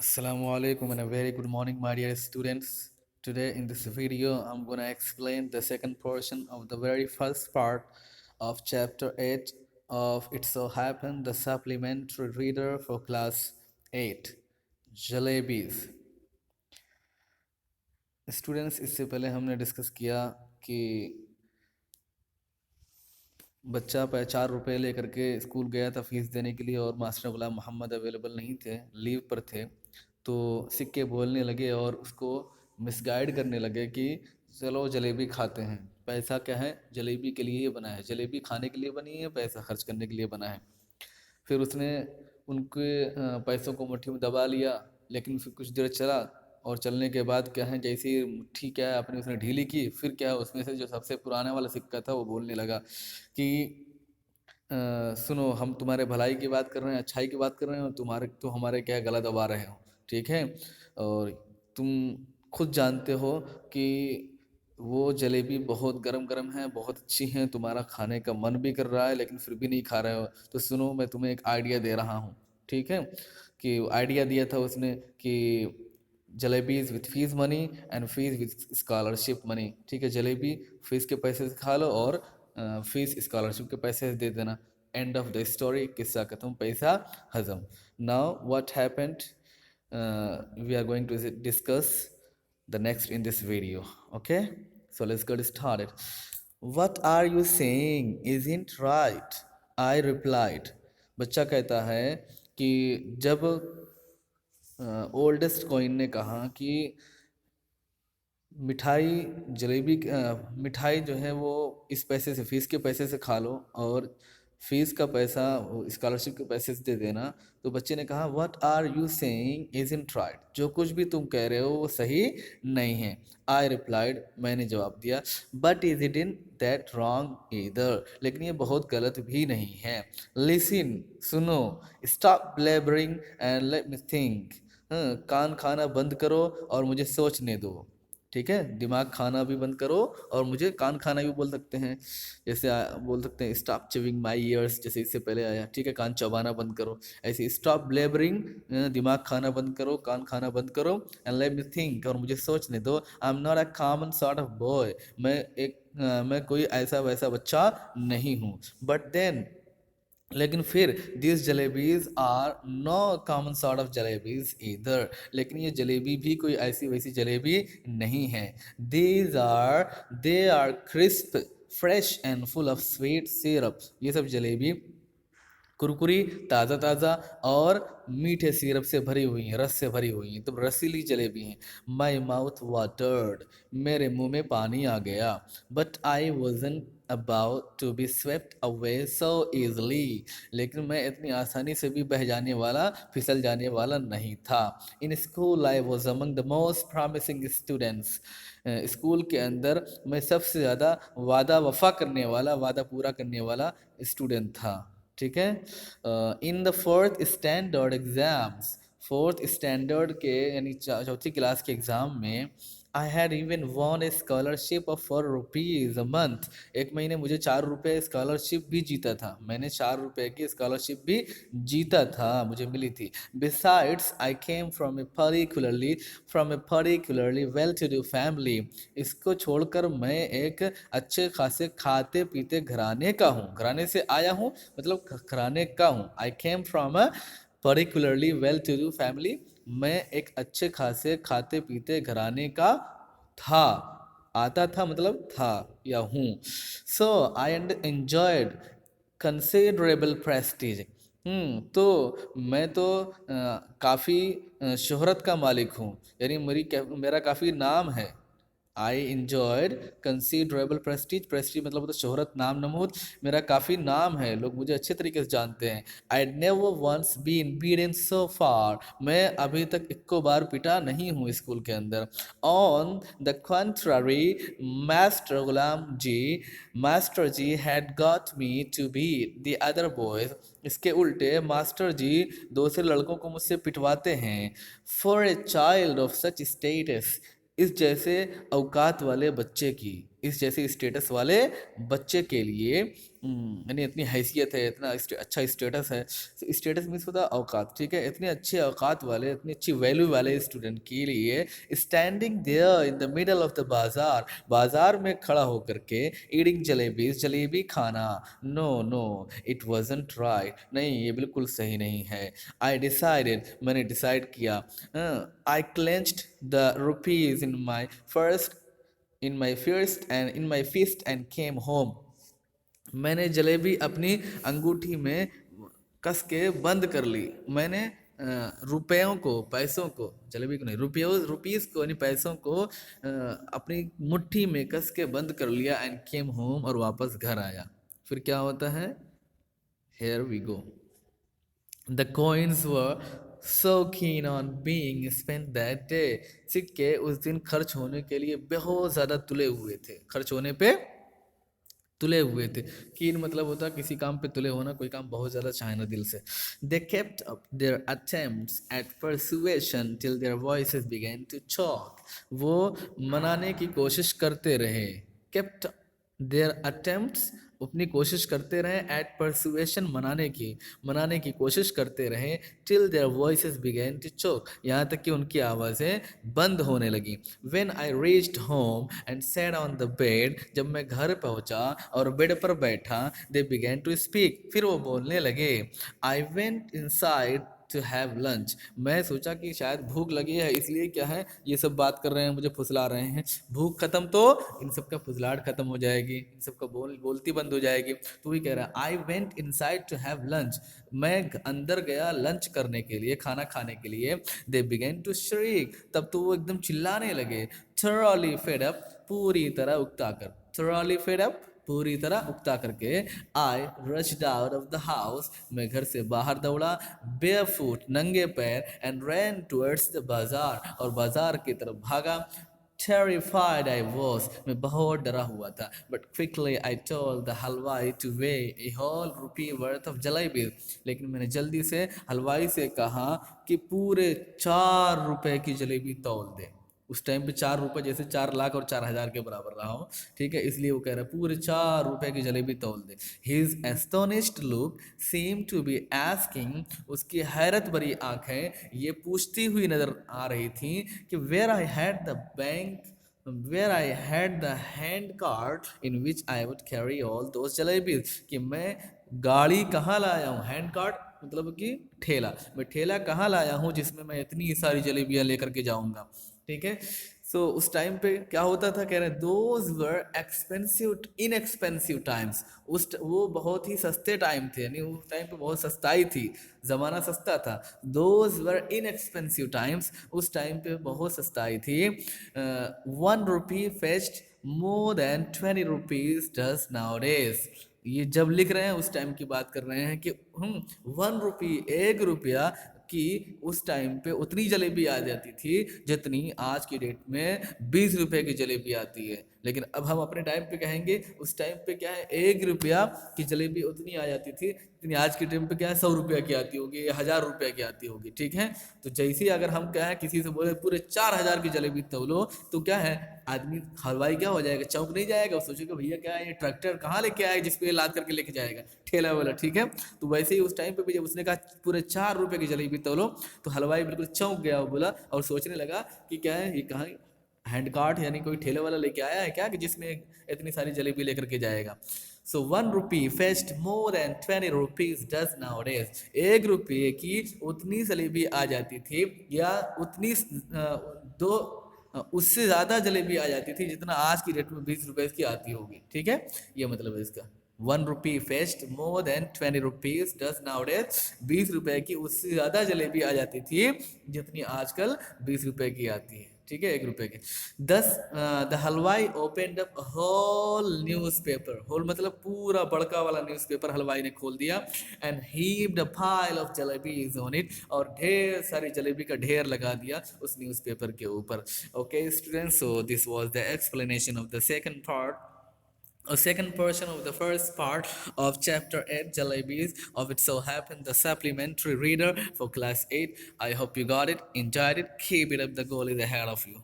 Assalamu alaikum and a very good morning, my dear students. Today, in this video, I'm gonna explain the second portion of the very first part of chapter 8 of It So Happened, the supplementary reader for class 8, Jalebis. Students, इससे पहले हमने discuss किया कि बच्चा 4 रुपये लेकर के school गया था फीस देने के लिए और मास्टर गुलाम मोहम्मद अवेलेबल नहीं थे, लीव पर थे। तो सिक्के बोलने लगे और उसको मिसगाइड करने लगे कि चलो जलेबी खाते हैं। पैसा क्या है, जलेबी के लिए बना है, जलेबी खाने के लिए बनी है, पैसा खर्च करने के लिए बना है। फिर उसने उनके पैसों को मुट्ठी में दबा लिया, लेकिन फिर कुछ देर चला और चलने के बाद क्या है, जैसे ही मुट्ठी क्या है अपनी उसने ढीली की, फिर क्या है उसमें से जो सबसे पुराना वाला सिक्का था वो बोलने लगा कि सुनो, हम तुम्हारे भलाई की बात कर रहे हैं, अच्छाई की बात कर रहे हैं, और तुम्हारे तो हमारे क्या गला दबा रहे हो, ठीक है। और तुम खुद जानते हो कि वो जलेबी बहुत गरम गरम है, बहुत अच्छी है, तुम्हारा खाने का मन भी कर रहा है लेकिन फिर भी नहीं खा रहे हो। तो सुनो, मैं तुम्हें एक आइडिया दे रहा हूँ, ठीक है। कि आइडिया दिया था उसने कि jalebis with fees money and fees with scholarship money, ठीक है। जलेबी फीस के पैसे से खा लो और फीस स्कॉलरशिप के पैसे से दे देना। एंड ऑफ द स्टोरी, किस्सा खत्म, पैसा हजम। Now what happened, we are going to discuss the next in this video. Okay, so let's get started. What are you saying isn't right, I replied. बच्चा कहता है कि जब ओल्डेस्ट कॉइन ने कहा कि मिठाई जलेबी मिठाई जो है वो इस पैसे से, फीस के पैसे से खा लो और फीस का पैसा स्कॉलरशिप के पैसे से दे देना। तो बच्चे ने कहा what are you saying isn't right, जो कुछ भी तुम कह रहे हो वो सही नहीं है। आई रिप्लाइड, मैंने जवाब दिया, but is it in that wrong either, लेकिन ये बहुत गलत भी नहीं है। लिसन, सुनो, stop blabbering and let me think, कान खाना बंद करो और मुझे सोचने दो, ठीक है। दिमाग खाना भी बंद करो और मुझे कान खाना भी बोल सकते हैं। जैसे बोल सकते हैं स्टॉप चिविंग माई ईयर्स, जैसे इससे पहले आया, ठीक है, कान चबाना बंद करो। ऐसे स्टॉप ब्लेबरिंग, दिमाग खाना बंद करो, कान खाना बंद करो, एंड लेट मी थिंक, और मुझे सोचने दो। I am not a common sort of boy, मैं कोई ऐसा वैसा बच्चा नहीं हूँ। बट देन, लेकिन फिर this jalebis are no common sort of jalebis इधर, लेकिन ये जलेबी भी कोई ऐसी वैसी जलेबी नहीं है। They are crisp, fresh and full of sweet syrup, ये सब जलेबी कुरकुरी, ताज़ा ताज़ा और मीठे सिरप से भरी हुई हैं, रस से भरी हुई हैं, तो रसीली जलेबी हैं। माई माउथ वाटर्ड, मेरे मुंह में पानी आ गया। But I wasn't about to be swept away so easily, लेकिन मैं इतनी आसानी से भी बह जाने वाला, फिसल जाने वाला नहीं था। In school I was among the most promising students, school के अंदर मैं सबसे ज़्यादा वादा वफा करने वाला, वादा पूरा करने वाला स्टूडेंट था, ठीक है। In the fourth standard exams, fourth standard के यानी चौथी क्लास के एग्ज़ाम में I had even won a scholarship of 4 rupees a month, एक महीने मुझे 4 रुपये स्कॉलरशिप भी जीता था, मैंने 4 रुपये की स्कॉलरशिप भी जीता था, मुझे मिली थी। Besides I came from a particularly well to do family, इसको छोड़कर मैं एक अच्छे खासे खाते पीते घराने का हूँ, घराने से आया हूँ, मतलब घराने का हूँ। I came from a particularly well to do family, मैं एक अच्छे खासे खाते पीते घराने का था, आता था मतलब था या हूँ। सो आई एंजॉयड कंसिडरेबल प्रेस्टीज, तो मैं तो काफ़ी शोहरत का मालिक हूँ, यानी मेरा काफ़ी नाम है। आई इंजॉयड कंसिडरेबल प्रेस्टीज, प्रेस्टीज मतलब तो शोहरत, नाम, नमूद, मेरा काफ़ी नाम है, लोग मुझे अच्छे तरीके से जानते हैं। I never once been bidden so far, मैं अभी तक इक्को बार पिटा नहीं हूँ स्कूल के अंदर। On the contrary, master ji had got me to beat the other boys, इसके उल्टे मास्टर जी दूसरे लड़कों को मुझसे पिटवाते हैं। For a child of such status, इस जैसे औकात वाले बच्चे की, इस जैसे स्टेटस वाले बच्चे के लिए यानी इतनी हैसियत है, इतना अच्छा स्टेटस है। स्टेटस मीन्स होता है औकात, ठीक है। इतने अच्छे औकात वाले, इतनी अच्छी वैल्यू वाले स्टूडेंट के लिए standing there in the middle of the bazaar, बाजार में खड़ा होकर के ईटिंग जलेबीज, जलेबी खाना। No no, it wasn't right, नहीं ये बिल्कुल सही नहीं है। आई डिसाइडेड, मैंने डिसाइड किया। I clenched the rupees in my fist and came home. मैंने जलेबी अपनी अंगूठी में कस के बंद कर ली। मैंने रुपयों को, पैसों को, जलेबी को नहीं, रुपीस को यानी पैसों को अपनी मुट्ठी में कस के बंद कर लिया। एंड केम होम, और वापस घर आया। फिर क्या होता है? Here we go. The coins were so keen on being spent that day. सिक्के उस दिन खर्च होने के लिए बहुत ज़्यादा तुले हुए थे, खर्च होने पे तुले हुए थे। कीन मतलब होता है किसी काम पे तुले होना, कोई काम बहुत ज़्यादा चाहना दिल से। They kept up their attempts at persuasion till their voices began to choke. वो मनाने की कोशिश करते रहे। Kept their attempts, अपनी कोशिश करते रहे, एट परसुएशन, मनाने की कोशिश करते रहे, till their voices begin to choke, यहाँ तक कि उनकी आवाज़ें बंद होने लगी। When I reached home and sat on the bed, जब मैं घर पहुंचा और बेड पर बैठा, दे बिगेन टू स्पीक, फिर वो बोलने लगे। I went inside to have lunch, मैं सोचा कि शायद भूख लगी है, इसलिए क्या है ये सब बात कर रहे हैं, मुझे फुसला रहे हैं। भूख खत्म तो इन सब का फुसलाहट खत्म हो जाएगी, इन सब का बोलती बंद हो जाएगी। तो वही कह रहा है, I went inside to have lunch, मैं अंदर गया लंच करने के लिए, खाना खाने के लिए। दे बिगेन टू श्रीक, तब तो वो एकदम चिल्लाने लगे। थॉरली फेड अप, पूरी तरह उकता कर, थॉरली फेड अप, पूरी तरह उकता करके। I rushed out of the house, मैं घर से बाहर दौड़ा, बेयरफुट, नंगे पैर, एंड रैन टुवर्ड्स द बाजार, और बाजार की तरफ भागा। Terrified I was, मैं बहुत डरा हुआ था। But quickly I told the हलवाई to weigh a whole rupee worth of jalebis, लेकिन मैंने जल्दी से हलवाई से कहा कि पूरे 4 रुपए की जलेबी तौल दे। उस टाइम पे 4 रुपए जैसे 4 लाख और 4,000 के बराबर रहा हो, ठीक है, इसलिए वो कह रहा है पूरे 4 रुपए की जलेबी तौल दे। His astonished look seemed to be asking, उसकी हैरत भरी आंखें ये पूछती हुई नजर आ रही थी कि where I had the hand cart in which I would carry all those jalebis, कि मैं गाड़ी कहाँ लाया हूँ, हैंड कार्ट मतलब कि ठेला, मैं ठेला कहाँ लाया हूँ जिसमें मैं इतनी सारी जलेबियाँ लेकर के जाऊँगा, ठीक है। सो उस टाइम पे क्या होता था, कह रहे हैं those were expensive inexpensive times, वो बहुत ही सस्ते टाइम थे, यानी उस टाइम पे बहुत सस्ताई थी, ज़माना सस्ता था। दोज वर इनएक्सपेंसिव टाइम्स, उस टाइम पे बहुत सस्ताई थी। 1 rupee fetched more than 20 rupees does nowadays, ये जब लिख रहे हैं उस टाइम की बात कर रहे हैं कि 1 रुपी, 1 रुपया कि उस टाइम पे उतनी जलेबी आ जाती थी जितनी आज की डेट में 20 रुपए की जलेबी आती है। लेकिन अब हम अपने टाइम पे कहेंगे उस टाइम पे क्या है, 1 रुपया की जलेबी उतनी आ जाती थी जितनी आज के टाइम पे क्या है 100 रुपया की आती होगी या 1000 रुपया की आती होगी, ठीक है। तो जैसे ही अगर हम क्या है किसी से बोले पूरे 4000 की जलेबी तौलो, तो क्या है आदमी हलवाई क्या हो जाएगा, चौंक नहीं जाएगा, सोचेगा भैया क्या है ये ट्रैक्टर कहाँ लेके आएगा जिसपे लाद करके लेके जाएगा, ठेला वाला, ठीक है। तो वैसे ही उस टाइम पे भी जब उसने कहा पूरे 4 रुपए की जलेबी तौलो, तो हलवाई बिल्कुल चौंक गया, बोला और सोचने लगा कि क्या है ये कहाँ हैंड कार्ट यानी कोई ठेले वाला लेके आया है क्या कि जिसमें इतनी सारी जलेबी लेकर के जाएगा। So 1 rupee fetched more than 20 rupees does nowadays, 1 रुपये की उतनी जलेबी आ जाती थी या उतनी दो उससे ज़्यादा जलेबी आ जाती थी जितना आज की डेट में 20 रुपए की आती होगी, ठीक है। ये मतलब है इसका 1 rupee fetched more than 20 rupees does nowadays, 20 रुपए की उससे ज़्यादा जलेबी आ जाती थी जितनी आजकल 20 रुपए की आती है, ठीक है, 1 रुपए के। The halwai opened up whole newspaper, whole मतलब पूरा बड़का वाला न्यूज़पेपर हलवाई ने खोल दिया। And heaved a pile of jalebis on it, और ढेर सारी जलेबी का ढेर लगा दिया उस न्यूज़पेपर के ऊपर। Okay students, so this was the explanation of the second part, a second portion of the first part of chapter 8 jalebis of It So Happened, the supplementary reader for class 8. I hope you got it, enjoyed it, keep it up, the goal is ahead of you.